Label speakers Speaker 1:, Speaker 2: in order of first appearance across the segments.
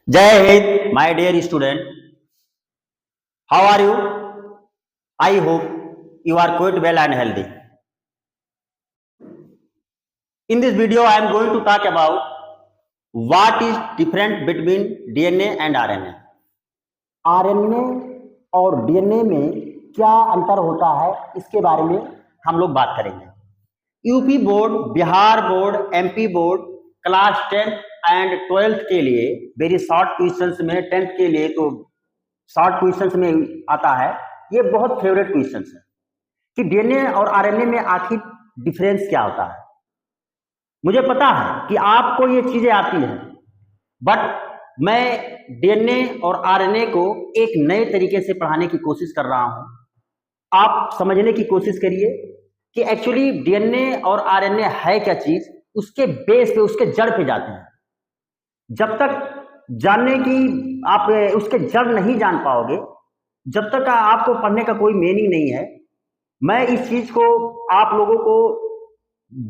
Speaker 1: Jai Hind, my dear student. How are you? I hope you are quite well and healthy. In this video, I am going to talk about what is different between DNA and RNA. RNA और DNA में क्या अंतर होता है, इसके बारे में हम लोग बात करेंगे. UP board, Bihar board, MP board class 10 and 12th के लिए वेरी शॉर्ट क्वेश्चंस में, 10th के लिए तो शॉर्ट क्वेश्चंस में आता है. ये बहुत फेवरेट क्वेश्चंस है कि डीएनए और आरएनए में आखिर डिफरेंस क्या होता है. मुझे पता है कि आपको ये चीजें आती हैं, बट मैं डीएनए और आरएनए को एक नए तरीके से पढ़ाने की कोशिश कर रहा हूं. आप समझने की कोशिश करिए कि एक्चुअली डीएनए और आरएनए है क्या चीज. उसके बेस पे, उसके जड़ पे जाते हैं. जब तक जानने की आप उसके जड़ नहीं जान पाओगे, जब तक आपको पढ़ने का कोई मीनिंग नहीं है. मैं इस चीज को आप लोगों को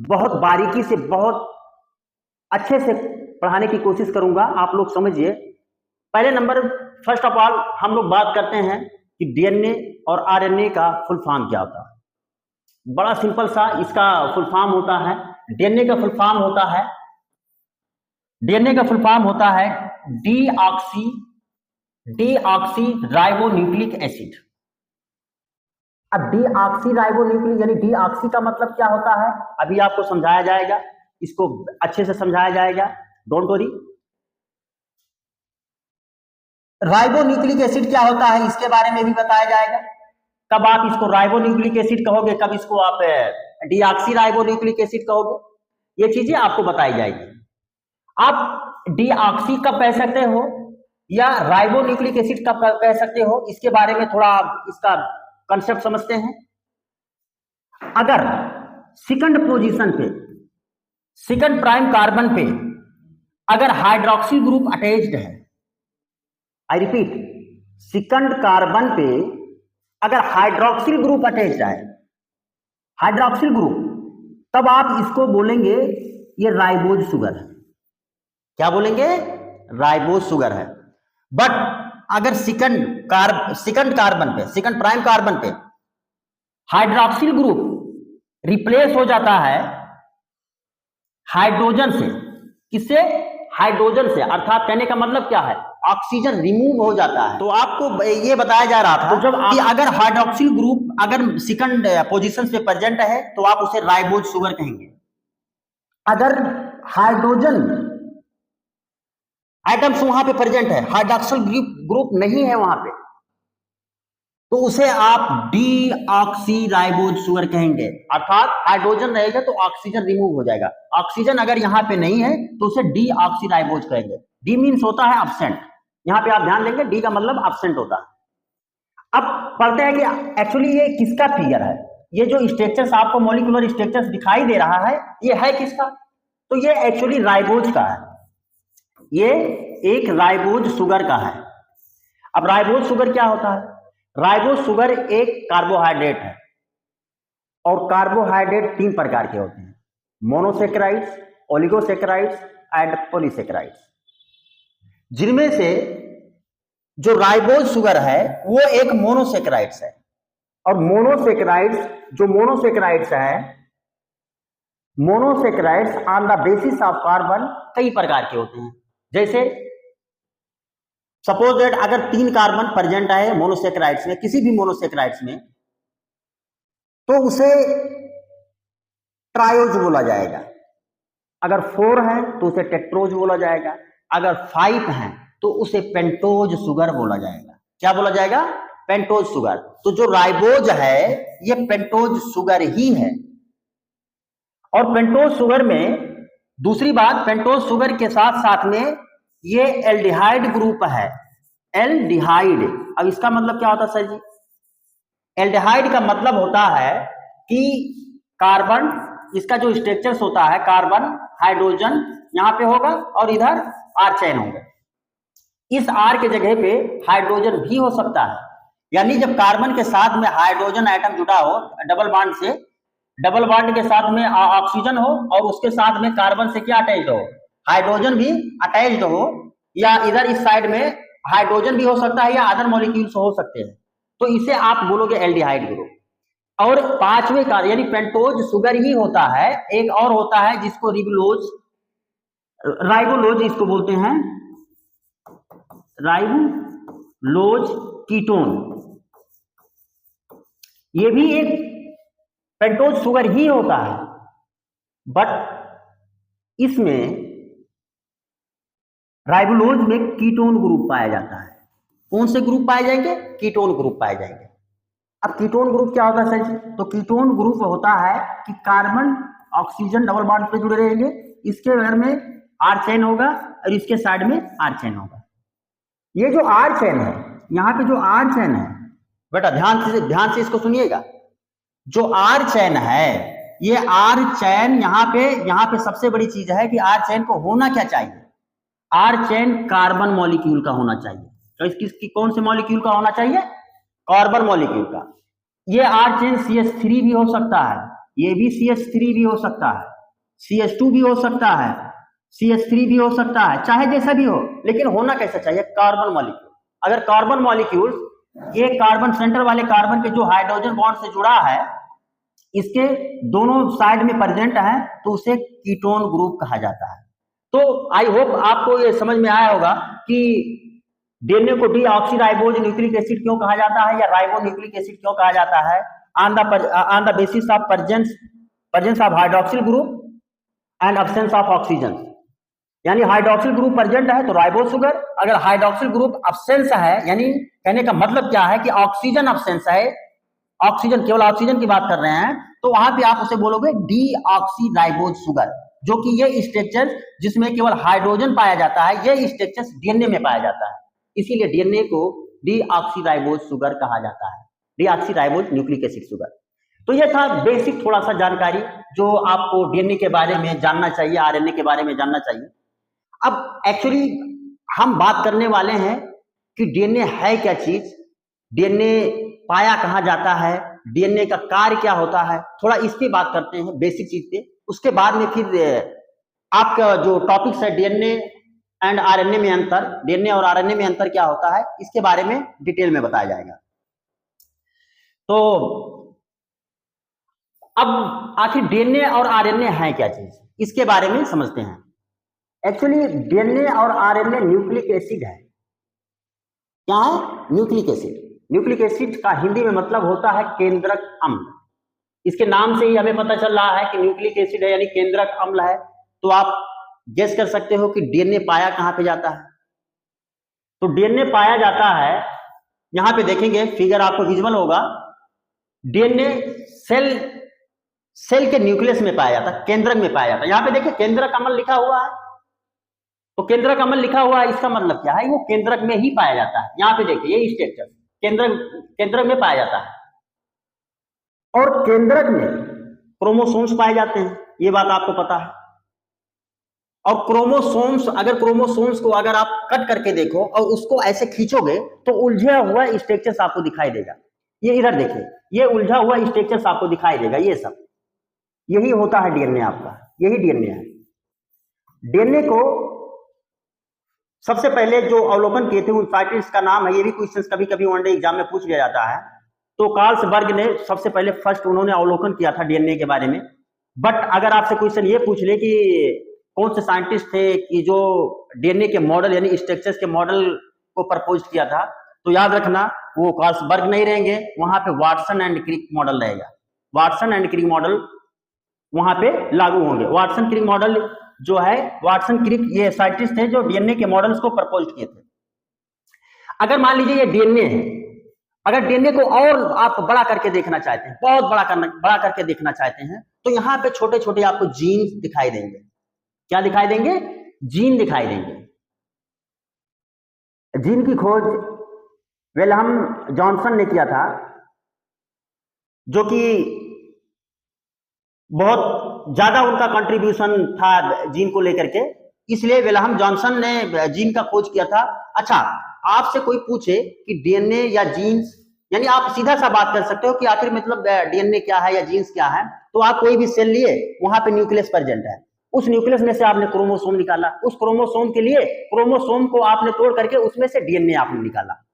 Speaker 1: बहुत बारीकी से, बहुत अच्छे से पढ़ाने की कोशिश करूंगा. आप लोग समझिए. पहले नंबर, फर्स्ट ऑफ ऑल हम लोग बात करते हैं कि डीएनए और आरएनए का फुल फॉर्म क्या होता है. बड़ा सिंपल सा इसका फुल फॉर्म होता है. डीएनए का फुल फॉर्म होता है, डीऑक्सी राइबोन्यूक्लिक एसिड. अब डीऑक्सी राइबोन्यूक्लिक यानी डीऑक्सी का मतलब क्या होता है, अभी आपको समझाया जाएगा. इसको अच्छे से समझाया जाएगा, डोंट वरी. राइबोन्यूक्लिक एसिड क्या होता है, इसके बारे में भी बताया जाएगा. कब आप इसको राइबोन्यूक्लिक एसिड कहोगे, कब इसको आप डीऑक्सी राइबोन्यूक्लिक एसिड कहोगे, ये चीजें आपको बताई जाएगी. आप डीऑक्सी कब कह सकते हो या राइबोन्यूक्लिक एसिड कब कह सकते हो, इसके बारे में थोड़ा इसका कंसेप्ट समझते हैं. अगर सेकंड पोजीशन पे, सेकंड प्राइम कार्बन पे अगर हाइड्रोक्सिल ग्रुप अटैच्ड है, आई रिपीट, सेकंड कार्बन पे अगर हाइड्रोक्सिल ग्रुप अटैच्ड है, हाइड्रोक्सिल ग्रुप, तब आप इसको बोलेंगे ये राइबोज शुगर है. क्या बोलेंगे? राइबोज शुगर है. बट अगर सेकंड कार्बन पे, सेकंड प्राइम कार्बन पे हाइड्रोक्सिल ग्रुप रिप्लेस हो जाता है हाइड्रोजन से. किससे? हाइड्रोजन से. अर्थात कहने का मतलब क्या है, ऑक्सीजन रिमूव हो जाता है. तो आपको ये बताया जा रहा था, तो जब कि अगर हाइड्रोक्सिल ग्रुप अगर सेकंड पोजीशन पे प्रेजेंट है तो आप उसे राइबोज शुगर कहेंगे. अगर हाइड्रोजन एटम्स वहां पे प्रेजेंट है, हाइड्रोक्सिल ग्रुप नहीं है वहां पे, तो उसे आप डीऑक्सी राइबोज शुगर कहेंगे. अर्थात हाइड्रोजन रहेगा तो ऑक्सीजन रिमूव हो जाएगा. ऑक्सीजन अगर यहाँ पे नहीं है तो उसे डीऑक्सी राइबोज कहेंगे. डी मीन्स होता है एब्सेंट. यहाँ पे आप ध्यान देंगे, डी का मतलब एब्सेंट होता है. अब पढ़ते हैं कि एक्चुअली ये किसका फिगर है. ये जो स्ट्रक्चर्स आपको मॉलिक्यूलर स्ट्रक्चर्स दिखाई दे रहा है, ये है किसका? तो ये एक्चुअली राइबोज का है. ये एक राइबोज शुगर का है. अब राइबोज शुगर क्या होता है? राइबोज शुगर एक कार्बोहाइड्रेट है, और कार्बोहाइड्रेट 3 प्रकार के होते हैं: मोनोसेक्राइड्स, ओलिगोसेक्राइड्स एंड पॉलीसेक्राइड्स. जिनमें से जो राइबोज शुगर है वो एक मोनोसेक्राइड्स है. और monosaccharides on the basis of carbon कई प्रकार के होते हैं. जैसे सपोज दैट अगर 3 कार्बन प्रेजेंट है मोनोसेक्राइड्स में, किसी भी मोनोसेक्राइड्स में, तो उसे ट्रायोज बोला जाएगा. अगर 4 है तो उसे टेट्रोज बोला जाएगा. अगर 5 है तो उसे पेंटोज शुगर बोला जाएगा. क्या बोला जाएगा? Pentose sugar. तो जो राइबोज है ये पेंटोज शुगर ही है. और पेंटोज शुगर में दूसरी बात, पेंटोज शुगर के साथ साथ में ये एल्डिहाइड ग्रुप है. एल्डिहाइड, अब इसका मतलब क्या होता है सर जी? एल्डिहाइड का मतलब होता है कि कार्बन, इसका जो स्ट्रक्चर्स होता है, कार्बन, हाइड्रोजन यहां पे होगा और इधर आर चेन होगा. इस आर के जगह पे हाइड्रोजन भी हो सकता है. यानी जब कार्बन के साथ में हाइड्रोजन एटम जुड़ा हो डबल बॉन्ड से, डबल बॉन्ड के साथ में ऑक्सीजन हो और उसके साथ में कार्बन से क्या अटैच्ड हो, हाइड्रोजन भी अटैच्ड हो, या इधर इस साइड में हाइड्रोजन भी हो सकता है या अदर मॉलिक्यूल्स हो सकते हैं, तो इसे आप बोलोगे एल्डिहाइड ग्रुप। और पांचवें का यानी पेंटोज शुगर ही होता है, एक और होता है जिसको राइबोलोज इसको बोलते हैं, राइबोलोज कीटोन, ये भी एक पेंटोज शुगर ही होता है, बट इसमें राइबोलोज में कीटोन ग्रुप पाया जाता है। कौन से ग्रुप पाए जाएंगे? कीटोन ग्रुप पाए जाएंगे। अब कीटोन ग्रुप क्या होता है सर जी? तो कीटोन ग्रुप होता है कि कार्बन ऑक्सीजन डबल बॉन्ड पे जुड़े रहेंगे, इसके बगल में आर चेन होगा और इसके साइड में आर चेन होगा। ये जो आर चेन है, यहाँ पे जो आर चेन है बेटा ध्यान से इसको सुनिएगा, जो आर चेन है, ये आर चेन यहाँ पे सबसे बड़ी चीज है कि आर चेन को होना क्या चाहिए? आर चेन कार्बन मॉलिक्यूल का होना चाहिए। तो इसकी कौन से मॉलिक्यूल का होना चाहिए? कार्बन मॉलिक्यूल का। ये आर चेन CH3 भी हो सकता है, ये भी CH3 भी हो सकता है, CH2 भी हो सकता है, CH3 भी हो सकता है, चाहे जैसा भी हो, लेकिन होना कैसा चाहिए? Carbon molecule. अगर कार्बन मॉलिक्यूल ये कार्बन सेंटर वाले कार्बन के जो हाइड्रोजन बॉन्ड से जुड़ा है, इसके दोनों साइड में प्रेजेंट है, तो उसे कीटोन ग्रुप कहा जाता है। तो आई होप आपको ये समझ में आया होगा कि डीएनए को डीऑक्सीराइबोज न्यूक्लिक एसिड क्यों कहा जाता है या राइबो न्यूक्लिक एसिड क्यों कहा जाता है, on the basis of presence of hydroxyl group and absence of oxygen. यानी हाइड्रोक्सिल ग्रुप प्रेजेंट है तो राइबोज शुगर, अगर हाइड्रोक्सिल ग्रुप एब्सेंस है, यानी कहने का मतलब क्या है कि ऑक्सीजन एब्सेंस है, ऑक्सीजन केवल ऑक्सीजन की बात कर रहे हैं, तो वहां पे आप उसे बोलोगे डीऑक्सीराइबोज शुगर, जो कि ये स्ट्रक्चर जिसमें केवल हाइड्रोजन पाया जाता है, ये स्ट्रक्चर डीएनए में पाया जाता है, इसीलिए डीएनए को डीऑक्सीराइबोज शुगर कहा जाता है, डीऑक्सीराइबोज न्यूक्लिक एसिड शुगर। तो ये था बेसिक थोड़ा सा जानकारी जो आपको डीएनए के बारे में जानना चाहिए, आरएनए के बारे में जानना चाहिए। अब एक्चुअली हम बात करने वाले हैं कि डीएनए है क्या चीज, डीएनए पाया कहाँ जाता है, डीएनए का कार्य क्या होता है, थोड़ा इस पे बात करते हैं बेसिक चीज पे। उसके बाद में फिर आपका जो टॉपिक्स है डीएनए एंड आरएनए में अंतर, डीएनए और आरएनए में अंतर क्या होता है, इसके बारे में डिटेल में बताया जाएगा। तो अब आखिर डीएनए और आरएनए है क्या चीज, इसके बारे में समझते हैं। एक्चुअली डीएनए और आरएनए न्यूक्लिक एसिड है। क्या है? Nucleic acid. न्यूक्लिक एसिड का हिंदी में मतलब होता है केंद्रक अम्ल। इसके नाम से ही हमें पता चल रहा है कि न्यूक्लिक एसिड है यानी केंद्रक अम्ल है। तो आप गेस कर सकते हो कि डीएनए पाया कहां पे जाता है। तो डीएनए पाया जाता है, यहां पे देखेंगे फिगर आपको विजुअल होगा, डीएनए सेल के न्यूक्लियस में पाया जाता है, केंद्रक में पाया जाता है। यहां पे देखिए केंद्रक अम्ल लिखा हुआ है, तो केंद्रक अम्ल लिखा हुआ है, इसका मतलब क्या है? वो केंद्रक में ही पाया जाता है। यहां पे देखिए ये स्ट्रक्चर केंद्रक में पाया जाता है, और केंद्रक में क्रोमोसोम्स पाए जाते हैं, ये बात आपको पता है। और क्रोमोसोम्स को अगर आप कट करके देखो और उसको ऐसे खींचोगे तो उलझा हुआ स्ट्रक्चर आपको दिखाई देगा। ये इधर देखिए, ये उलझा हुआ स्ट्रक्चर आपको दिखाई देगा, ये सब यही होता है डीएनए आपका, यही डीएनए है। डीएनए को सबसे पहले जो अवलोकन किए थे उन साइंटिस्ट का नाम है, ये भी क्वेश्चन कभी कभी वनडे एग्जाम में पूछ लिया जाता है। तो कार्ल्स बर्ग ने सबसे पहले फर्स्ट उन्होंने अवलोकन किया था डीएनए के बारे में। बट अगर आपसे क्वेश्चन ये पूछ ले कि कौन से साइंटिस्ट थे कि जो डीएनए के मॉडल यानी स्ट्रक्चर्स के मॉडल को प्रपोज किया था, तो याद रखना वो कार्ल्स बर्ग नहीं रहेंगे, वहां पे वाटसन एंड क्रिक मॉडल रहेगा। वाटसन एंड क्रिक मॉडल वहां पे लागू होंगे। वाटसन क्रिक मॉडल जो है, वाटसन क्रिक ये साइंटिस्ट थे जो डीएनए के मॉडल्स को प्रपोज किए थे। अगर मान लीजिए ये डीएनए है, अगर डीएनए को और आप बड़ा करके देखना चाहते हैं, बहुत बड़ा करके देखना चाहते हैं, तो यहाँ पे छोटे छोटे आपको जीन दिखाई देंगे। क्या दिखाई देंगे? जीन दिखाई देंगे। जीन की खोज विल्हम जॉनसन ने किया था, जो कि बहुत ज्यादा उनका कंट्रीब्यूशन था जीन को लेकर के, इसलिए विल्हम जॉनसन ने जीन का खोज किया था। अच्छा, आपसे कोई पूछे कि डीएनए या जीन्स, यानी आप सीधा सा बात कर सकते हो कि आखिर मतलब डीएनए क्या है या जीन्स क्या है, तो आप कोई भी सेल लिए, वहां पे न्यूक्लियस प्रेजेंट है, उस न्यूक्लियस में से आपने क्रोमोसोम निकाला, उस क्रोमोसोम के लिए क्रोमोसोम को आपने तोड़ करके उसमें से डीएनए आपने निकाला।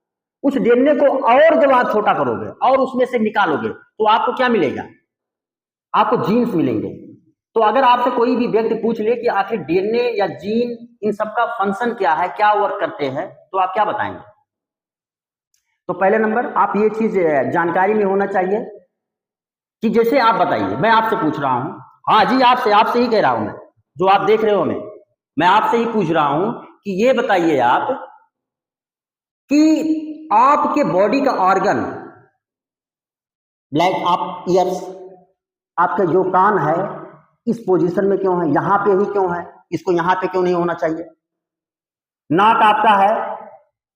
Speaker 1: उस डीएनए को और जब आप छोटा करोगे और उसमें से निकालोगे तो आपको क्या मिलेगा? आपको जीन्स मिलेंगे। तो अगर आपसे कोई भी व्यक्ति पूछ ले कि आखिर डीएनए या जीन इन सबका फंक्शन क्या है, क्या वर्क करते हैं, तो आप क्या बताएंगे? तो पहले नंबर आप ये चीज जानकारी में होना चाहिए कि जैसे आप बताइए, मैं आपसे पूछ रहा हूं, हाँ जी, आपसे ही कह रहा हूं मैं, जो आप देख रहे हो मैं आपसे ही पूछ रहा हूं कि ये बताइए आप कि आपके बॉडी का ऑर्गन, लाइक आप ईयर्स, आपका जो कान है इस पोजीशन में क्यों है, यहां पे ही क्यों है, इसको यहां पे क्यों नहीं होना चाहिए? नाक आपका है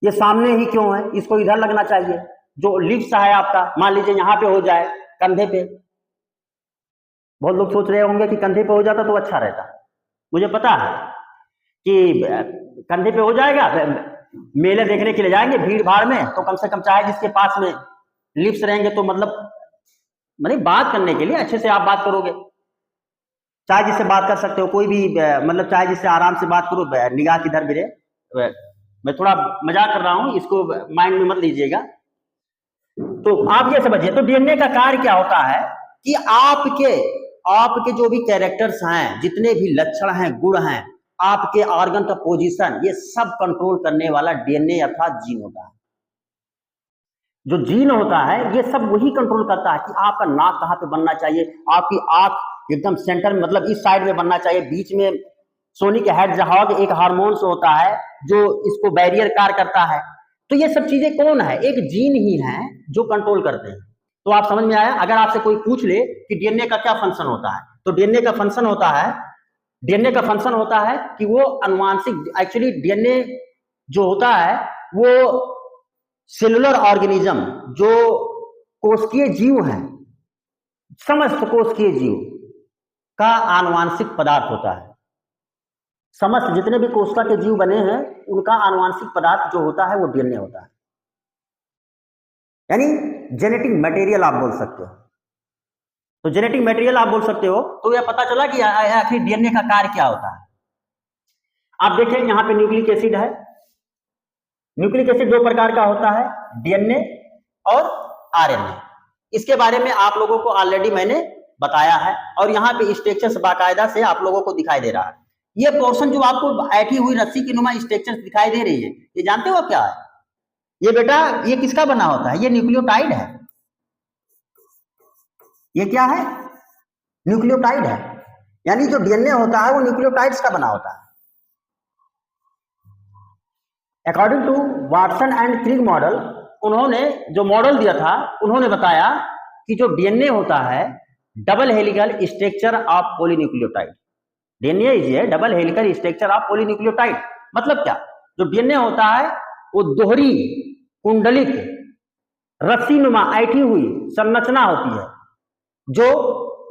Speaker 1: ये सामने ही क्यों है, इसको इधर लगना चाहिए। जो लिप्स है आपका, मान लीजिए यहां पे हो जाए, कंधे पे। बहुत लोग सोच रहे होंगे कि कंधे पे हो जाता तो अच्छा रहता। मुझे पता है कि कंधे पे हो जाएगा, मेले देखने के लिए जाएंगे भीड़ भाड़ में, तो कम से कम चाहे जिसके पास में लिप्स रहेंगे तो मतलब बात करने के लिए अच्छे से आप बात करोगे, चाहे जिससे बात कर सकते हो, कोई भी मतलब चाहे जिससे आराम से बात करो, निगाह किधर भी रहे। मैं थोड़ा मजाक कर रहा हूं, इसको माइंड में मत लीजिएगा। तो आप ये समझिए, तो डीएनए का कार्य क्या होता है कि आपके जो भी कैरेक्टर्स हैं, जितने भी लक्षण हैं, गुण हैं, आपके ऑर्गन का पोजीशन, ये सब कंट्रोल करने वाला डीएनए अर्थात जीन होता है। जो जीन होता है ये सब वही कंट्रोल करता है कि आपका नाक कहां पे बनना चाहिए, आपकी आंख एकदम सेंटर में, मतलब इस साइड में बनना चाहिए, बीच में सोनिक हेडजहॉग एक हार्मोन्स होता है जो इसको बैरियर कार्य करता है। तो ये सब चीजें कौन है? एक जीन ही है जो कंट्रोल करते हैं। तो आप समझ में आया? अगर आपसे कोई पूछ ले कि डीएनए का क्या फंक्शन होता है, तो डीएनए का फंक्शन होता है कि वो अनुवांशिक, एक्चुअली डीएनए जो होता है वो सेलुलर ऑर्गेनिज्म, जो कोशिकीय जीव हैं, समस्त कोशिकीय जीव का आनुवांशिक पदार्थ होता है। समस्त जितने भी कोशिका के जीव बने हैं उनका आनुवांशिक पदार्थ जो होता है वो डीएनए होता है, यानी जेनेटिक मटेरियल आप बोल सकते हो। तो जेनेटिक मटेरियल आप बोल सकते हो, तो यह पता चला कि आखिर डीएनए का कार्य क्या होता है। आप देखें यहां पे न्यूक्लिक एसिड है। न्यूक्लिक एसिड दो प्रकार का होता है, डीएनए और आरएनए। इसके बारे में आप लोगों को ऑलरेडी मैंने बताया है, और यहाँ पे स्ट्रक्चर्स बाकायदा से आप लोगों को दिखाई दे रहा है। ये पोर्शन जो आपको ऐठी हुई रस्सी की नुमा स्ट्रक्चर्स दिखाई दे रही है, ये जानते हो क्या है? ये बेटा ये किसका बना होता है? ये न्यूक्लियोटाइड है। ये क्या है? न्यूक्लियोटाइड है। यानी जो डीएनए होता है वो न्यूक्लियोटाइड्स का बना होता है। According to Watson and Crick model, उन्होंने जो मॉडल दिया था, उन्होंने बताया कि जो डीएनए होता है double helical structure of polynucleotide. DNA is A double helical structure of polynucleotide. मतलब क्या? जो डीएनए होता है वो दोहरी कुंडलिक रस्सीनुमा ऐठी हुई संरचना होती है जो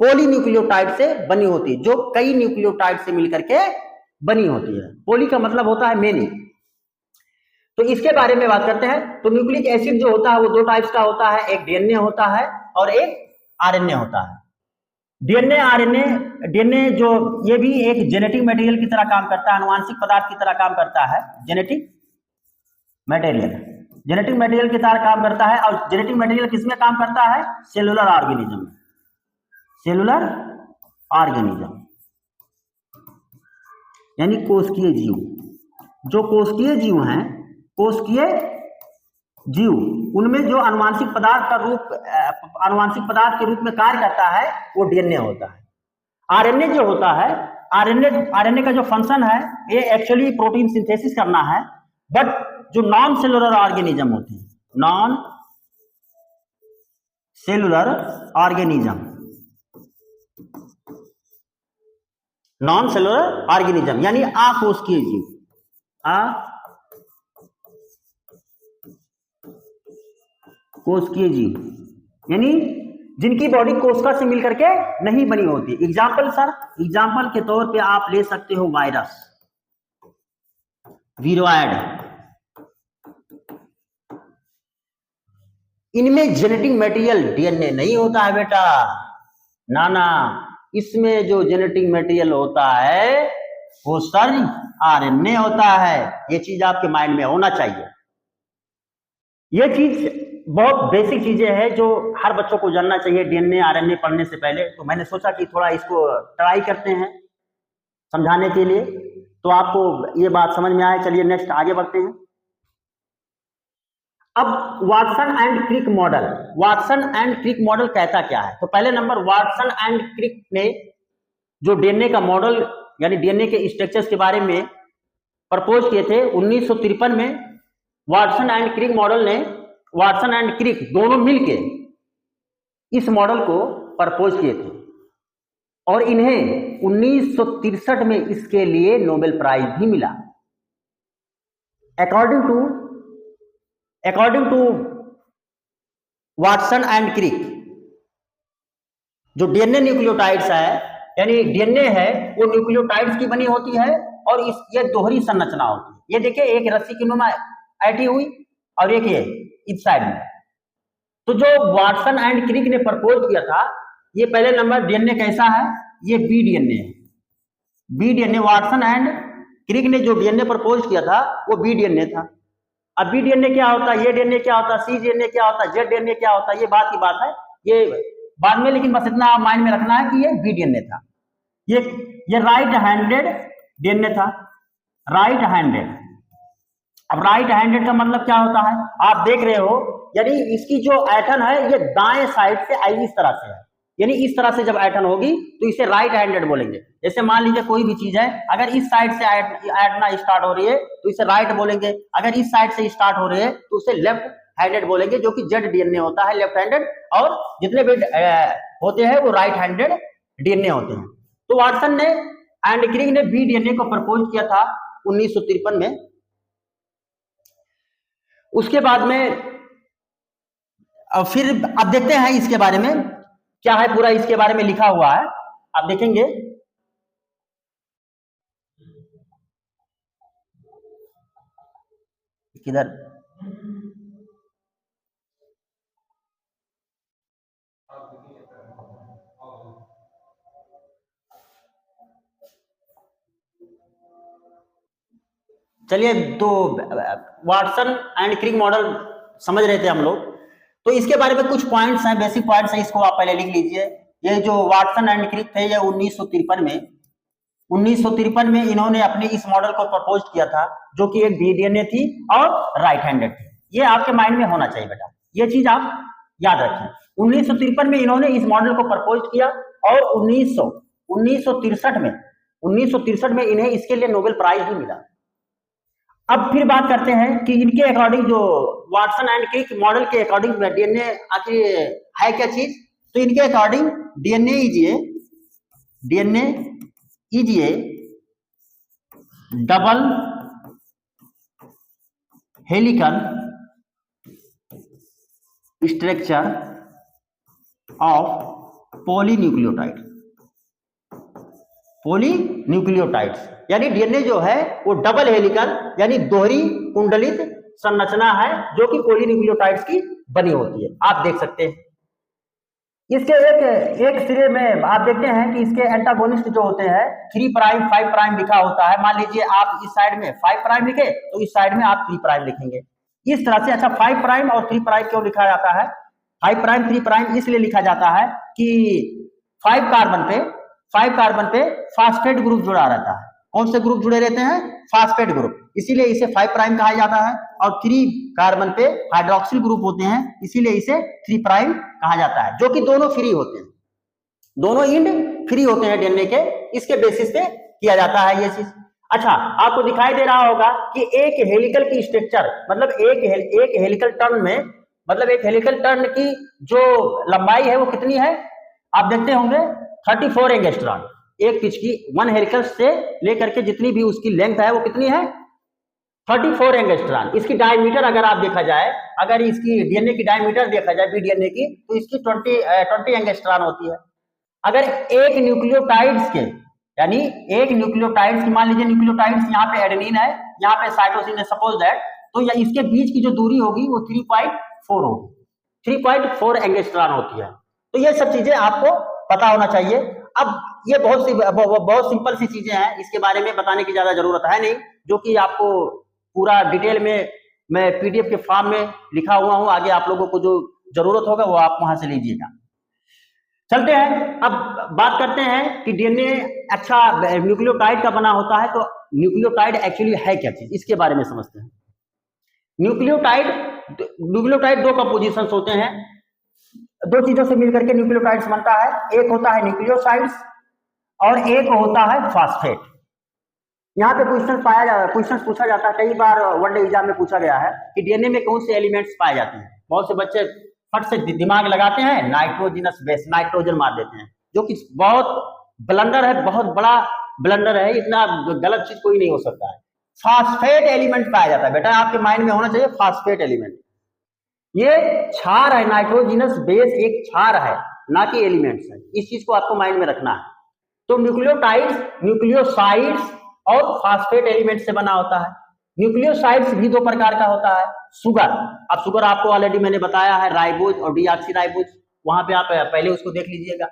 Speaker 1: पॉलीन्यूक्लियोटाइड से बनी होती है, जो कई न्यूक्लियोटाइड से मिलकर के बनी होती है। पॉली का मतलब होता है मेनी। तो इसके बारे में बात करते हैं। तो न्यूक्लिक एसिड जो होता है वो दो टाइप्स का होता है, एक डीएनए होता है और एक आरएनए होता है। डीएनए आरएनए, डीएनए जो ये भी एक जेनेटिक मटेरियल की तरह काम करता है, आनुवांशिक पदार्थ की तरह काम करता है। जेनेटिक मटेरियल की तरह काम करता है। और जेनेटिक मटेरियल किसमें काम करता है? सेलुलर ऑर्गेनिज्म में। सेलुलर ऑर्गेनिज्म यानी कोशिकीय जीव। जो कोशिकीय जीव हैं, कोशिकीय जीव, उनमें जो आनुवांशिक पदार्थ के रूप में कार्य करता है वो डीएनए होता है। आरएनए जो होता है, आरएनए का जो फंक्शन है ये एक्चुअली प्रोटीन सिंथेसिस करना है। बट जो नॉन सेलुलर ऑर्गेनिज्म होते हैं, नॉन सेलुलर ऑर्गेनिज्म यानी अकोशिकीय जीव, कोशिकीय जीव यानी जिनकी बॉडी कोशिका से मिलकर के नहीं बनी होती। एग्जाम्पल के तौर पे आप ले सकते हो वायरस, वीरोइड। इनमें जेनेटिक मटेरियल डीएनए नहीं होता है बेटा, ना। इसमें जो जेनेटिक मटेरियल होता है वो सर आरएनए होता है। ये चीज आपके माइंड में होना चाहिए। ये चीज बहुत बेसिक चीजें हैं जो हर बच्चों को जानना चाहिए डीएनए आरएनए पढ़ने से पहले। तो मैंने सोचा कि थोड़ा इसको ट्राई करते हैं समझाने के लिए, तो आपको ये बात समझ में आए। चलिए नेक्स्ट आगे बढ़ते हैं। अब Watson and Crick model, Watson and Crick model कहता क्या है? तो पहले नंबर वाटसन एंड क्रिक ने जो डीएनए का मॉडल यानी डीएनए के स्ट्रक्चर्स के बारे में प्रपोज किए थे 1953 में, वाटसन एंड क्रिक मॉडल ने, वाटसन एंड क्रिक दोनों मिलके इस मॉडल को प्रपोज किए थे और इन्हें 1963 में इसके लिए नोबेल प्राइज भी मिला। According to Watson and Crick, जो डीएनए न्यूक्लियोटाइड्स है यानी डीएनए है वो न्यूक्लियोटाइड्स की बनी होती है और ये दोहरी संरचना होती है। ये देखिए एक रस्सी की नुमा ऐठी हुई और एक ये इस साइड में। तो जो वाटसन एंड क्रिक ने प्रपोज किया था, ये पहले नंबर डीएनए कैसा है? ये बी डीएनए है। B DNA Watson and Crick ने जो डीएनए प्रपोज किया था वो बी डीएनए था। अब बी डीएनए क्या होता है, ये डीएनए क्या होता है, सी डीएनए क्या होता है, जेड डीएनए क्या होता है, ये बात की बात है, ये बाद में, लेकिन बस इतना आप माइंड में रखना है कि ये बी डीएनए था। ये राइट हैंडेड डीएनए था, राइट हैंडेड। अब राइट हैंडेड का मतलब क्या होता है? आप देख रहे हो यानी इसकी जो एटन है ये दाएं साइड से आई इस तरह से है, यानी इस तरह से जब एटन होगी तो इसे राइट हैंडेड बोलेंगे। जैसे मान लीजिए कोई भी चीज है, अगर इस साइड से ऐडना स्टार्ट हो रही है तो इसे राइट बोलेंगे, अगर इस साइड से स्टार्ट हो रही है तो उसे लेफ्ट हैंडेड बोलेंगे, जो कि जेड डीएनए होता है, लेफ्ट हैंडेड, और जितने भी होते हैं वो राइट हैंडेड डीएनए होते हैं। तो वाटसन ने एंड क्रिक ने बी डीएनए को प्रपोज किया था 1953 में। उसके बाद में फिर अब देखते हैं इसके बारे में क्या है, पूरा इसके बारे में लिखा हुआ है, आप देखेंगे। किधर? चलिए, तो वाटसन एंड क्रिक मॉडल समझ रहे थे हम लोग, तो इसके बारे में कुछ पॉइंट्स हैं, बेसिक पॉइंट्स हैं, इसको आप पहले लिख लीजिए। ये जो वाटसन एंड क्रिक थे ये 1953 में इन्होंने अपने इस मॉडल को प्रपोज किया था, जो कि एक बी डीएनए थी और राइट हैंडेड थी। ये आपके माइंड में होना चाहिए बेटा, ये चीज आप याद रखें। 1953 में इन्होंने इस मॉडल को प्रपोज किया और 1963 में इन्हें इसके लिए नोबेल प्राइज भी मिला। अब फिर बात करते हैं कि इनके अकॉर्डिंग, जो वाटसन एंड क्रिक मॉडल के अकॉर्डिंग डीएनए आखिर है क्या चीज? तो इनके according DNA is A double helical structure of polynucleotides, यानी डीएनए जो है वो डबल हेलिकल यानी दोहरी कुंडलित संरचना है जो कि पॉलीन्यूक्लियोटाइड्स की बनी होती है। आप देख सकते हैं इसके एक सिरे में आप देखते हैं कि इसके एंटागोनिस्ट जो होते हैं 3 प्राइम 5 प्राइम लिखा होता है। मान लीजिए आप इस साइड में 5 प्राइम लिखे तो इस साइड में आप 3 प्राइम लिखेंगे, इस तरह से। अच्छा, 5 प्राइम और 3 प्राइम क्यों लिखा जाता है? 5 प्राइम 3 प्राइम इसलिए लिखा जाता है कि 5 कार्बन पे फास्फेट ग्रुप जुड़ा रहता है। कौन से ग्रुप जुड़े रहते हैं? फास्फेट ग्रुप, इसीलिए इसे 5 प्राइम कहा जाता है। और 3 कार्बन पे हाइड्रोक्सिल ग्रुप होते हैं, इसीलिए इसे 3 प्राइम कहा जाता है, जो कि दोनों फ्री होते हैं, दोनों इंड फ्री होते हैं डीएनए के, इसके बेसिस पे किया जाता है ये चीज। अच्छा, आपको दिखाई दे रहा होगा कि एक हेलिकल की स्ट्रक्चर, मतलब एक हेलिकल टर्न में, मतलब एक हेलिकल टर्न की जो लंबाई है वो कितनी है? आप देखते होंगे 34 एंगस्ट्रॉन। एक पिच की 1 हेलिकल से लेकर के जितनी भी उसकी लेंथ है वो कितनी है? 34 एंगस्ट्रॉन। इसकी डायमीटर अगर आप देखा जाए, अगर इसकी डीएनए की डायमीटर देखा जाए बी डीएनए की, तो इसकी 20 एंगस्ट्रॉन होती है। अगर एक न्यूक्लियोटाइड्स के, यानी एक न्यूक्लियोटाइड्स की, मान लीजिए न्यूक्लियोटाइड्स यहाँ पे एडेनिन है, यहाँ पे साइटोसिन है, सपोज दैट, तो इसके बीच की जो दूरी होगी वो 3.4 होगी, 3.4 एंगस्ट्रॉन होती है। तो ये सब चीजें आपको पता होना चाहिए। अब ये बहुत सिंपल सी चीजें हैं, इसके बारे में बताने की ज्यादा जरूरत है नहीं, जो कि आपको पूरा डिटेल में मैं पीडीएफ के फॉर्म में लिखा हुआ हूं, आगे आप लोगों को जो जरूरत होगा वो आप वहां से लीजिएगा। चलते हैं, अब बात करते हैं कि डीएनए अच्छा न्यूक्लियोटाइड का बना होता है, तो न्यूक्लियोटाइड एक्चुअली है क्या चीज, इसके बारे में समझते हैं। न्यूक्लियोटाइड दो कंपोजिशंस होते हैं, दो चीजों से मिलकर के न्यूक्लियोटाइड्स बनता है। एक होता है न्यूक्लियोसाइड्स और एक होता है फास्फेट। यहाँ पे क्वेश्चन पूछा जाता है, कई बार वनडे एग्जाम में पूछा गया है कि डीएनए में कौन से एलिमेंट्स पाए जाते हैं। बहुत से बच्चे फट से दिमाग लगाते हैं, नाइट्रोजनस बेस, नाइट्रोजन मार देते हैं, जो कि बहुत ब्लंडर है, बहुत बड़ा ब्लंडर है, इतना गलत चीज कोई नहीं हो सकता है। फास्फेट एलिमेंट पाया जाता है बेटा, आपके माइंड में होना चाहिए फास्फेट एलिमेंट। ये क्षार है, नाइट्रोजनस बेस एक क्षार है, ना कि एलिमेंट्स है, इस चीज को आपको माइंड में रखना है। तो न्यूक्लियोटाइड्स, न्यूक्लियोसाइड्स और फास्फेट एलिमेंट से बना होता है। न्यूक्लियोसाइड्स भी दो प्रकार का होता है। शुगर, अब शुगर आपको ऑलरेडी मैंने बताया है, राइबोज और डीऑक्सीराइबोज, वहां पे आप पहले उसको देख लीजिएगा।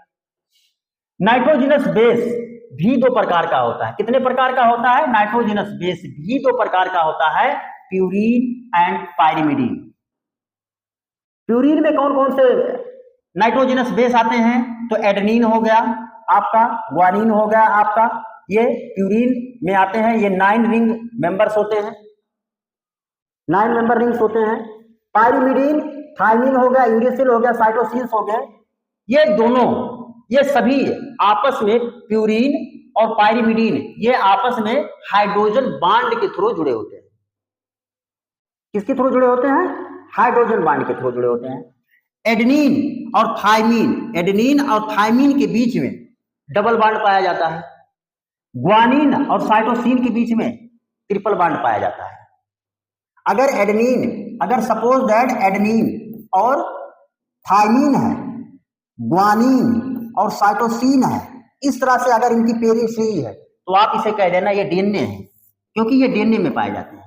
Speaker 1: नाइट्रोजनस बेस भी दो प्रकार का होता है। कितने प्रकार का होता है? नाइट्रोजनस बेस भी दो प्रकार का होता है, प्यूरीन एंड पायरिमिडीन। प्यूरीन में कौन कौन से नाइट्रोजनस बेस आते हैं? तो एडेनिन हो गया आपका, ग्वानिन हो गया आपका, ये प्यूरीन में आते हैं। ये 9 रिंग मेंबर्स होते हैं, 9 मेंबर रिंग्स होते हैं। पायरिमिडीन, थायमिन हो गया, यूरेसिल हो गया, साइटोसिन्स हो गए, ये दोनों, ये सभी आपस में, प्यूरीन और पायरिमिडीन, ये आपस में हाइड्रोजन बांड के थ्रू जुड़े होते हैं। किसके थ्रू जुड़े होते हैं? हाइड्रोजन बांड के थ्रू जुड़े होते हैं। एडेनिन और थायमिन, एडेनिन और थायमिन के बीच में डबल बांड पाया जाता है। ग्वानिन और साइटोसिन के बीच में ट्रिपल बांड पाया जाता है। अगर सपोज दैट एडेनिन और थायमिन है, ग्वानिन और साइटोसिन है, इस तरह से अगर इनकी पेयरिंग हुई है तो आप इसे कह देना ये डीएनए है, क्योंकि ये डीएनए में पाए जाते हैं।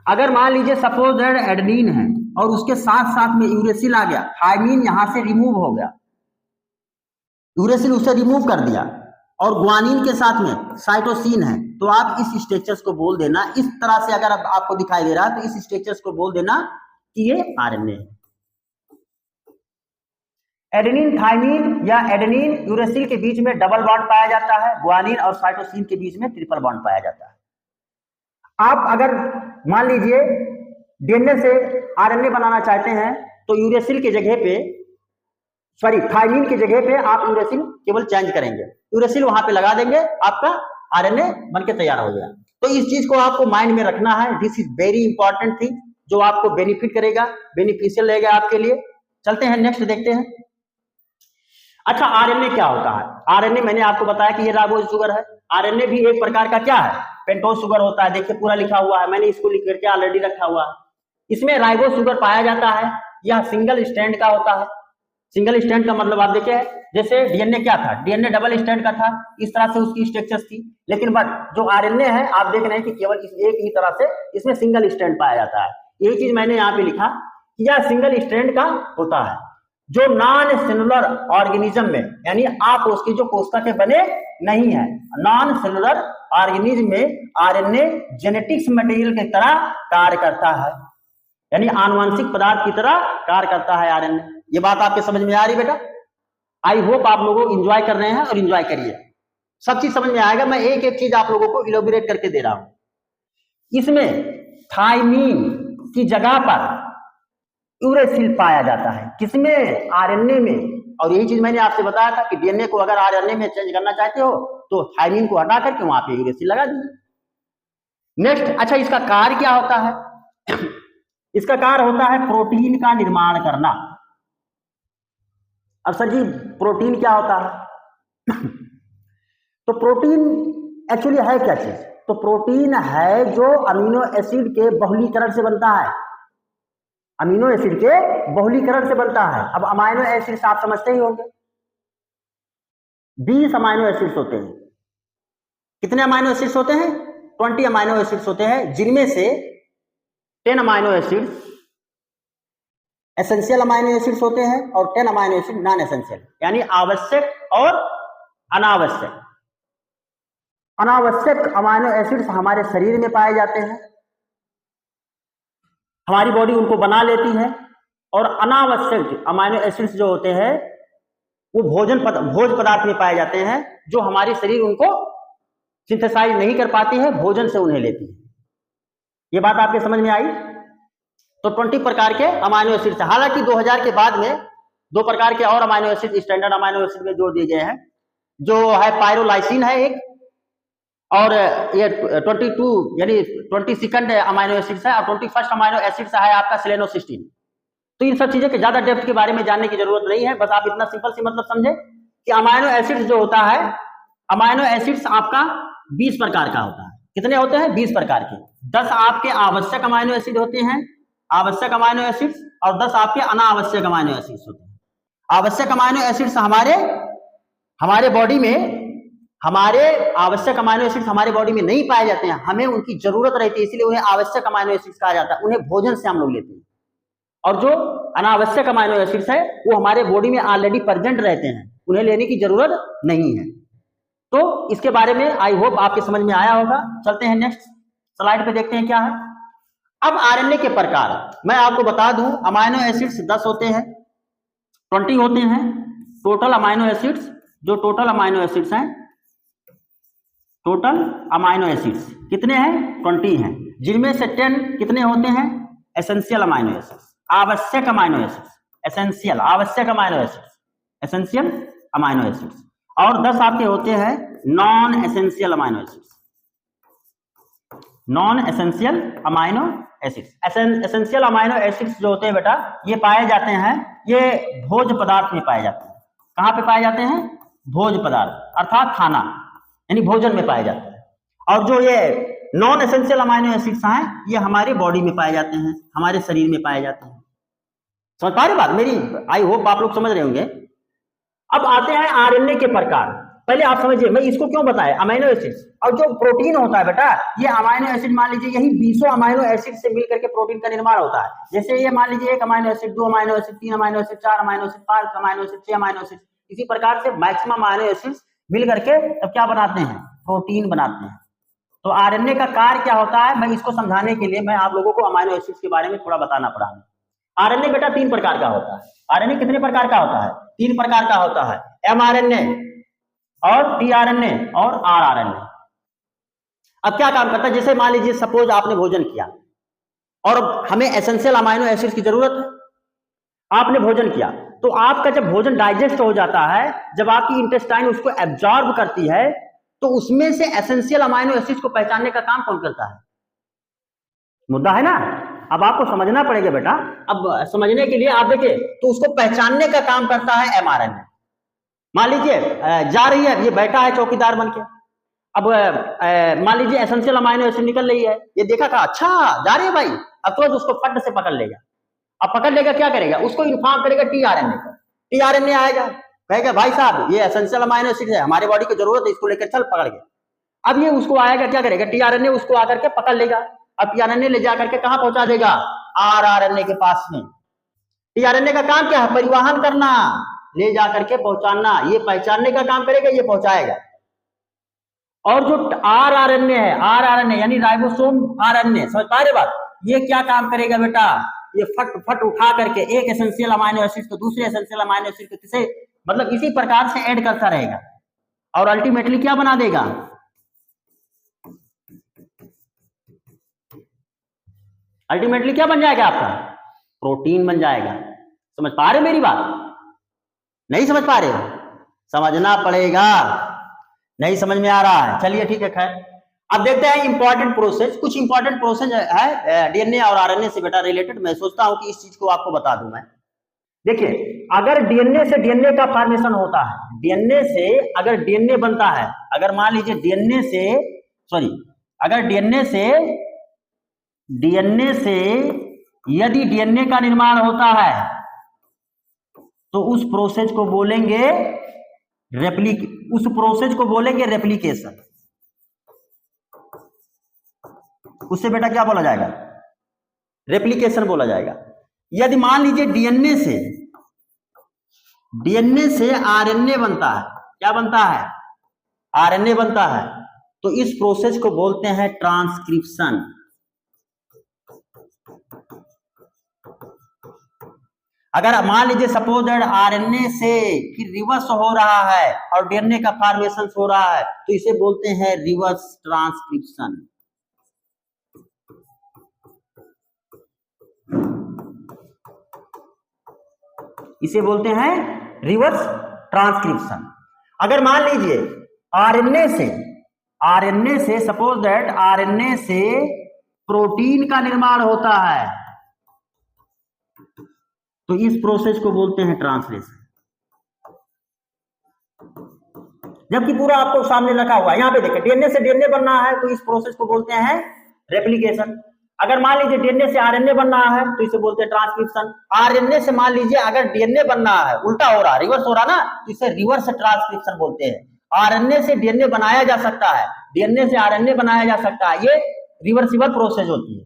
Speaker 1: अगर मान लीजिए सपोज दैट एडेनिन है और उसके साथ साथ में यूरेसिल आ गया, थायमिन यहां से रिमूव हो गया, यूरेसिल उसे रिमूव कर दिया, और ग्वानिन के साथ में साइटोसिन है, तो आप इस स्ट्रक्चर्स को बोल देना, इस तरह से अगर आपको दिखाई दे रहा है तो इस स्ट्रक्चर्स को बोल देना कि ये आरएनए है। एडेनिन थायमिन या एडेनिन यूरेसिल के बीच में डबल बॉन्ड पाया जाता है, ग्वानिन और साइटोसिन के बीच में ट्रिपल बॉन्ड पाया जाता है। आप अगर मान लीजिए डीएनए से आरएनए बनाना चाहते हैं तो यूरेसिल की जगह पे, सॉरी थायमिन की जगह पे आप यूरेसिल केवल चेंज करेंगे, यूरेसिल वहां पे लगा देंगे, आपका आरएनए बनके तैयार हो गया। तो इस चीज को आपको माइंड में रखना है, this is very important thing, जो आपको बेनिफिट करेगा, बेनिफिशियल रहेगा आपके लिए। चलते हैं नेक्स्ट देखते हैं। अच्छा, आरएनए क्या होता है? आरएनए मैंने आपको बताया कि ये राइबोज शुगर है। आरएनए भी एक प्रकार का क्या है? पेंटोज शुगर होता है। देखिए पूरा लिखा हुआ है, मैंने इसको लिख करके ऑलरेडी रखा हुआ है। इसमें राइबोज शुगर पाया जाता है, यह सिंगल स्ट्रैंड का होता है। सिंगल स्ट्रैंड का मतलब आप देखिए, जैसे डीएनए क्या था, डीएनए डबल स्ट्रैंड का था, इस तरह से उसकी स्ट्रक्चर्स थी, लेकिन बट जो आरएनए है आप देख रहे हैं कि केवल एक ही तरह से इसमें सिंगल स्ट्रैंड पाया जाता है। यही चीज मैंने यहाँ पे लिखा कि यह सिंगल स्ट्रैंड का होता है, जो नॉन सेलुलर ऑर्गेनिज्म में, यानी आप उसकी जो कोशिका के बने नहीं है, नॉन सेलुलर ऑर्गेनिज्म में आरएनए जेनेटिक्स मटेरियल की तरह कार्य करता है, यानी आनुवंशिक पदार्थ की तरह कार्य करता है आरएनए। ये बात आपके समझ में आ रही बेटा? आई होप आप लोगों एंजॉय कर रहे हैं, और एंजॉय करिए, सब चीज समझ में आएगा। मैं एक एक चीज आप लोगों को इलोबरेट करके दे रहा हूं। इसमें थायमिन की जगह पर यूरेसिल पाया जाता है, किसमें? आरएनए में। और यही चीज मैंने आपसे बताया था कि डीएनए को अगर आरएनए में चेंज करना चाहते हो तो थायमिन को हटा करके वहां पे यूरेसिल लगा दीजिए। नेक्स्ट, अच्छा इसका कार्य क्या होता है? इसका कार्य होता है प्रोटीन का निर्माण करना। अब सर जी प्रोटीन क्या होता है? तो प्रोटीन एक्चुअली है क्या चीज? तो प्रोटीन है जो अमीनो एसिड के बहुलीकरण से बनता है, अमीनो एसिड के बहुलीकरण से बनता है। अब अमाइनो एसिड्स आप समझते ही होंगे, 20 अमाइनो एसिड्स होते हैं। कितने अमाइनो एसिड्स होते हैं? 20 अमाइनो एसिड्स होते हैं, जिनमें से 10 amino acids essential amino acids होते हैं और 10 अमाइनो एसिड नॉन एसेंशियल, यानी आवश्यक और अनावश्यक। अनावश्यक अमाइनो एसिड्स हमारे शरीर में पाए जाते हैं, हमारी बॉडी उनको बना लेती है, और अनावश्यक अमाइनो एसिड्स जो होते हैं वो भोज पदार्थ में पाए जाते हैं, जो हमारी शरीर उनको सिंथेसाइज नहीं कर पाती है, भोजन से उन्हें लेती है। ये बात आपके समझ में आई? तो 20 प्रकार के अमाइनो एसिड्स, हालांकि 2000 के बाद में 2 प्रकार के और amino acid standard amino acid में जोड़ दिए गए हैं, जो है पायरोलाइसिन है एक, और ये 22 यानी 22nd अमाइनो एसिड्स है, और 21st अमाइनो एसिड्स है आपका सेलेनोसिस्टीन। तो इन सब चीजों के ज्यादा डेप्थ के बारे में जानने की जरूरत नहीं है, बस आप इतना सिंपल सी मतलब समझे कि अमाइनो एसिड्स जो होता है, अमाइनो एसिड्स आपका 20 प्रकार का होता है। कितने होते हैं? 20 प्रकार के। 10 आपके आवश्यक अमाइनो एसिड होते हैं, आवश्यक अमाइनो एसिड्स, और 10 आपके अनावश्यक अमाइनो एसिड्स होते हैं। आवश्यक अमाइनो एसिड्स हमारे बॉडी में, हमारे आवश्यक अमाइनो एसिड्स हमारे बॉडी में नहीं पाए जाते हैं, हमें उनकी जरूरत रहती है, इसलिए उन्हें आवश्यक अमाइनो एसिड्स कहा जाता है, उन्हें भोजन से हम लोग लेते हैं। और जो अनावश्यक अमाइनो एसिड्स है वो हमारे बॉडी में ऑलरेडी प्रेजेंट रहते हैं, उन्हें लेने की जरूरत नहीं है। तो इसके बारे में आई होप आपके समझ में आया होगा। चलते हैं नेक्स्ट स्लाइड पे, देखते हैं क्या है। अब आरएनए के प्रकार मैं आपको बता दूं, अमाइनो एसिड्स 10 होते हैं, 20 होते हैं टोटल अमाइनो एसिड्स। जो टोटल अमाइनो एसिड्स हैं, टोटल अमाइनो एसिड्स कितने हैं? 20 हैं, जिनमें से 10 कितने होते हैं? एसेंशियल अमाइनो एसिड्स, आवश्यक अमाइनो एसिड्स, एसेंशियल आवश्यक amino acids, essential amino acids, और 10 आपके होते हैं non essential amino acids, non essential amino acids. Essential amino acids जो होते हैं बेटा, ये पाए जाते हैं, ये भोज पदार्थ में पाए जाते हैं। कहां पे पाए जाते हैं? भोज पदार्थ, अर्थात खाना यानी भोजन में पाए जाते हैं। और जो ये नॉन एसेंशियल अमाइनो एसिड्स हैं, ये हमारी बॉडी में पाए जाते हैं, हमारे शरीर में पाए जाते हैं। समझ पा रहे बात मेरी? आई होप आप लोग समझ रहे होंगे। अब आते हैं आरएनए के प्रकार। पहले आप समझिए, मैं इसको क्यों बताया, अमाइनो एसिड्स। और जो प्रोटीन होता है बेटा, ये अमाइनो एसिड मान लीजिए यही 20 अमाइनो एसिड से मिलकर के प्रोटीन का निर्माण होता है। जैसे ये मान लीजिए 1 amino acid, 2 amino acid, 3 amino acid, 4 amino acid, 5 amino acid, 6 amino acid, इसी प्रकार से मैक्सिमम अमाइनो एसिड्स मिल करके तब क्या बनाते हैं? प्रोटीन बनाते हैं। तो आरएनए का कार्य क्या होता है, मैं इसको समझाने के लिए मैं आप लोगों को अमाइनो एसिड्स के बारे में थोड़ा बताना पड़ा। आरएनए बेटा 3 प्रकार का होता है। आरएनए कितने प्रकार का होता है? 3 प्रकार का होता है, एमआरएनए और टीआरएनए और आरआरएनए। अब क्या काम करता है? जैसे मान लीजिए सपोज आपने भोजन किया और हमें एसेंशियल अमाइनो एसिड्स की जरूरत है, आपने भोजन किया, तो आपका जब भोजन डाइजेस्ट हो जाता है, जब आपकी इंटेस्टाइन उसको एब्जॉर्ब करती है, तो उसमें से एसेंशियल अमाइनो एसिड्स को पहचानने का काम कौन करता है? मुद्दा है ना। अब आपको समझना पड़ेगा बेटा। अब समझने के लिए आप देखिए, तो उसको पहचानने का काम करता है एमआरएनए। मान लीजिए जा रही है, ये बैठा है चौकीदार बन के, अब मान लीजिए एसेंशियल अमाइनो एसिड निकल रही है, ये देखा था, अच्छा जा रही है भाई, अब तो उसको फट से पकड़ लेगा। अब पकड़ लेगा, क्या करेगा? उसको इन्फॉर्म करेगा टीआरएनए को। टीआरएनए आएगा, कहेगा भाई साहब ये एसेंशियल अमाइनो एसिड है, हमारे बॉडी को जरूरत है, इसको लेकर चल पकड़ के। अब ये उसको आएगा, क्या करेगा? टीआरएनए उसको आकर के पकड़ लेगा। अब टीआरएनए ले जाकर के कहां पहुंचा देगा? आरआरएनए के पास में। टीआरएनए का काम क्या है? परिवहन करना, ले जाकर के पहुंचाना। ये पहचानने का काम करेगा, ये पहुंचाएगा। और जो आरआरएनए है, आरआरएनए यानी राइबोसोम आरएनए, समझ पा रहे बात? ये क्या काम करेगा बेटा? ये फट फट उठा करके एक एसेंशियल अमाइनो एसिड को दूसरे एसेंशियल अमाइनो एसिड को तीसरे, मतलब इसी प्रकार से ऐड करता रहेगा और अल्टीमेटली क्या बना देगा? अल्टीमेटली क्या बन जाएगा आपका? प्रोटीन बन जाएगा। समझ पा रहे मेरी बात? नहीं समझ पा रहे? समझना पड़ेगा। नहीं समझ में आ रहा है? चलिए ठीक है, खैर अब देखते हैं इंपॉर्टेंट प्रोसेस। कुछ इंपॉर्टेंट प्रोसेस है डीएनए और आरएनए से बेटा रिलेटेड। मैं सोचता हूं कि इस चीज को आपको बता दूं मैं। देखिए, अगर डीएनए से डीएनए का फॉर्मेशन होता है, डीएनए से अगर डीएनए बनता है, अगर मान लीजिए डीएनए से यदि डीएनए का निर्माण होता है, तो उस प्रोसेस को बोलेंगे रेप्लिकेशन। उससे बेटा क्या बोला जाएगा? रेप्लिकेशन बोला जाएगा। यदि मान लीजिए डीएनए से आरएनए बनता है, क्या बनता है? आरएनए बनता है, तो इस प्रोसेस को बोलते हैं ट्रांसक्रिप्शन। अगर मान लीजिए सपोज दैट आरएनए से फिर रिवर्स हो रहा है और डीएनए का फॉर्मेशन हो रहा है, तो इसे बोलते हैं रिवर्स ट्रांसक्रिप्शन। इसे बोलते हैं रिवर्स ट्रांसक्रिप्शन। अगर मान लीजिए आरएनए से सपोज दैट आरएनए से प्रोटीन का निर्माण होता है, तो इस प्रोसेस को बोलते हैं ट्रांसलेशन। जबकि पूरा आपको सामने रखा हुआ है, यहां पे देखिए डीएनए से डीएनए बनना है, तो इस प्रोसेस को बोलते हैं रेप्लिकेशन। अगर मान लीजिए डीएनए से आरएनए बनना है, तो इसे बोलते हैं ट्रांसक्रिप्शन। आरएनए से मान लीजिए अगर डीएनए बनना है, उल्टा हो रहा है, रिवर्स हो रहा ना, तो इसे रिवर्स ट्रांसक्रिप्शन बोलते हैं। आरएनए से डीएनए बनाया जा सकता है, डीएनए से आरएनए बनाया जा सकता है, ये रिवर्सिबल प्रोसेस होती है।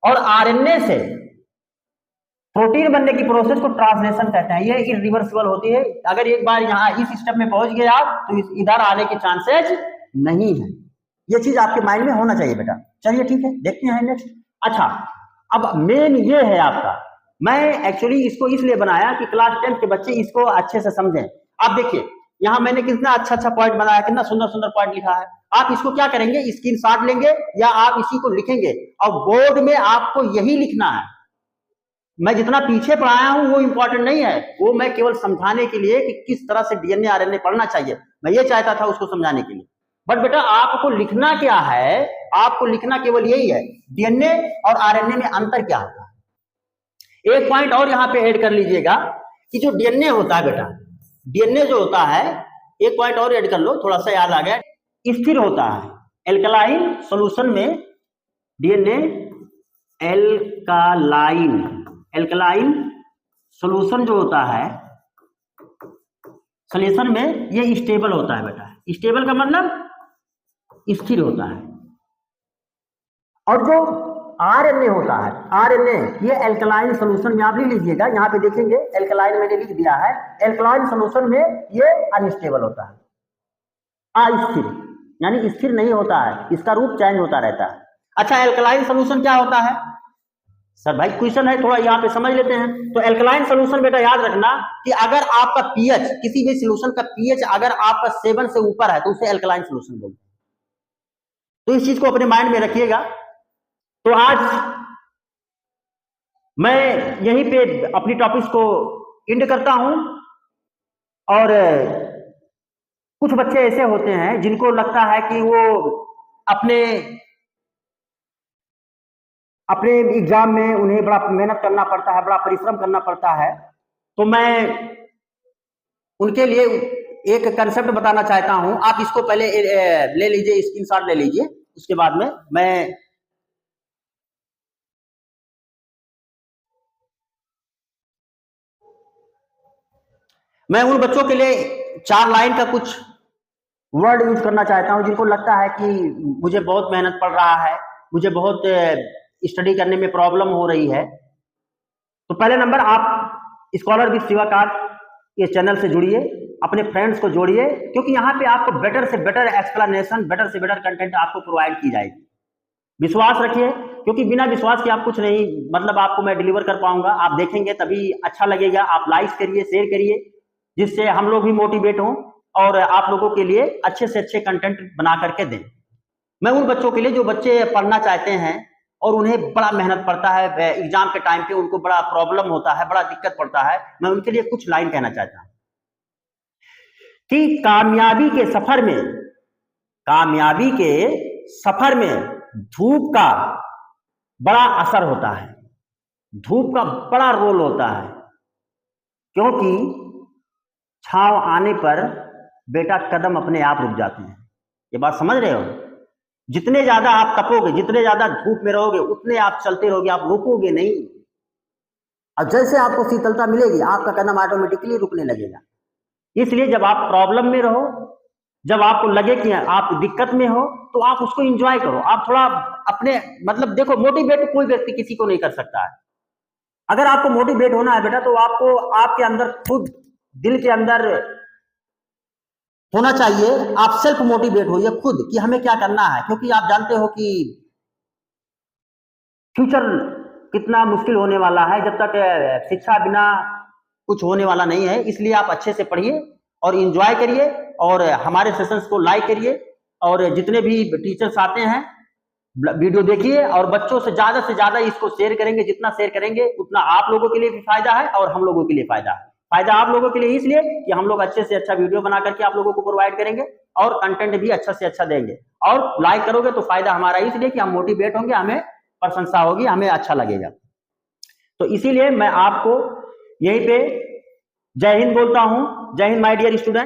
Speaker 1: और आरएनए से प्रोटीन बनने की प्रोसेस को ट्रांसलेशन कहते हैं, ये इरिवर्सिबल होती है। अगर एक बार यहाँ इस स्टेप में पहुंच गए आप, तो इधर आने के चांसेस नहीं है। ये चीज आपके माइंड में होना चाहिए बेटा। चलिए ठीक है, देखते हैं नेक्स्ट। अच्छा, अब मेन ये है आपका, मैं एक्चुअली इसको इसलिए बनाया कि क्लास 10 के बच्चे इसको अच्छे से समझें। आप देखिए यहाँ मैंने कितना अच्छा पॉइंट बनाया, कितना सुंदर पॉइंट लिखा है। आप इसको क्या करेंगे, स्क्रीनशॉट लेंगे या आप इसी को लिखेंगे और बोर्ड में आपको यही लिखना है। मैं जितना पीछे पढ़ाया हूं वो इंपॉर्टेंट नहीं है, वो मैं केवल समझाने के लिए कि किस तरह से डीएनए आरएनए पढ़ना चाहिए, मैं ये चाहता था उसको समझाने के लिए। बट बेटा आपको लिखना क्या है, आपको लिखना केवल यही है, डीएनए और आरएनए में अंतर क्या होता है। एक पॉइंट और यहाँ पे ऐड कर लीजिएगा कि जो डीएनए होता है बेटा, डीएनए जो होता है, एक पॉइंट और ऐड कर लो, थोड़ा सा याद आ गया, स्थिर होता है। एल्कलाइन सॉल्यूशन में डीएनए एल्कलाइन सॉल्यूशन जो होता है, सॉल्यूशन में ये स्टेबल होता है बेटा। स्टेबल का मतलब स्थिर होता है। और जो आरएनए होता है, आरएनए ये एल्कलाइन सॉल्यूशन में आप लिख लीजिएगा, यहाँ पे देखेंगे एल्कलाइन मैंने लिख दिया है, एल्कलाइन सॉल्यूशन में ये अनस्टेबल होता है, अस्थिर, यानी स्थिर नहीं होता है, इसका रूप चेंज होता रहता है। अच्छा, एल्कलाइन सॉल्यूशन क्या होता है सर? भाई क्वेश्चन है, थोड़ा यहाँ पे समझ लेते हैं। तो एल्कलाइन सॉल्यूशन बेटा याद रखना कि अगर आपका पीएच, किसी भी सॉल्यूशन का पीएच अगर आपका 7 से ऊपर है, तो उसे एल्कलाइन सॉल्यूशन बोलते हैं। तो इस चीज को अपने माइंड में रखिएगा। तो आज मैं यहीं पे अपनी टॉपिक्स को एंड करता हूं। और कुछ बच्चे ऐसे होते हैं जिनको लगता है कि वो अपने एग्जाम में उन्हें बड़ा मेहनत करना पड़ता है, बड़ा परिश्रम करना पड़ता है। तो मैं उनके लिए एक कंसेप्ट बताना चाहता हूं। आप इसको पहले ले लीजिए, स्क्रीनशॉट ले लीजिए, उसके बाद में मैं उन बच्चों के लिए 4 लाइन का कुछ वर्ड यूज करना चाहता हूं जिनको लगता है कि मुझे बहुत मेहनत पड़ रहा है, मुझे बहुत स्टडी करने में प्रॉब्लम हो रही है। तो पहले नंबर, आप स्कॉलर विद शिवा कार्ड ये चैनल से जुड़िए, अपने फ्रेंड्स को जोड़िए, क्योंकि यहाँ पे आपको बेटर से बेटर एक्सप्लेनेशन, बेटर से बेटर कंटेंट आपको प्रोवाइड की जाएगी। विश्वास रखिए, क्योंकि बिना विश्वास के आप कुछ नहीं, मतलब आपको मैं डिलीवर कर पाऊंगा। आप देखेंगे तभी अच्छा लगेगा। आप लाइक करिए, शेयर करिए, जिससे हम लोग भी मोटिवेट हों और आप लोगों के लिए अच्छे से अच्छे कंटेंट बना करके दें। मैं उन बच्चों के लिए जो बच्चे पढ़ना चाहते हैं और उन्हें बड़ा मेहनत पड़ता है, एग्जाम के टाइम पे उनको बड़ा प्रॉब्लम होता है, बड़ा दिक्कत पड़ता है, मैं उनके लिए कुछ लाइन कहना चाहता हूं कि कामयाबी के सफर में धूप का बड़ा असर होता है, धूप का बड़ा रोल होता है, क्योंकि छांव आने पर बेटा कदम अपने आप रुक जाते हैं। ये बात समझ रहे हो? जितने ज्यादा आप तपोगे, जितने ज्यादा धूप में रहोगे, उतने आप चलते रहोगे, आप रुकोगे नहीं। और जैसे आपको शीतलता मिलेगी, आपका कदम ऑटोमेटिकली रुकने लगेगा। इसलिए जब आप प्रॉब्लम में रहो, जब आपको लगे कि आप दिक्कत में हो, तो आप उसको एंजॉय करो। आप थोड़ा अपने, मतलब देखो, मोटिवेट कोई व्यक्ति किसी को नहीं कर सकता है, अगर आपको मोटिवेट होना है बेटा, तो आपको आपके अंदर खुद दिल के अंदर होना चाहिए, आप सेल्फ मोटिवेट होइए खुद कि हमें क्या करना है, क्योंकि आप जानते हो कि फ्यूचर कितना मुश्किल होने वाला है, जब तक शिक्षा बिना कुछ होने वाला नहीं है। इसलिए आप अच्छे से पढ़िए और एंजॉय करिए और हमारे सेशंस को लाइक करिए और जितने भी टीचर्स आते हैं वीडियो देखिए और बच्चों से ज्यादा इसको शेयर करेंगे। जितना शेयर करेंगे उतना आप लोगों के लिए भी फायदा है और हम लोगों के लिए फायदा है। फायदा आप लोगों के लिए इसलिए कि हम लोग अच्छे से अच्छा वीडियो बना करके आप लोगों को प्रोवाइड करेंगे और कंटेंट भी अच्छा से अच्छा देंगे। और लाइक करोगे तो फायदा हमारा इसलिए कि हम मोटिवेट होंगे, हमें प्रशंसा होगी, हमें अच्छा लगेगा। तो इसीलिए मैं आपको यहीं पे जय हिंद बोलता हूं। जय हिंद माय डियर स्टूडेंट।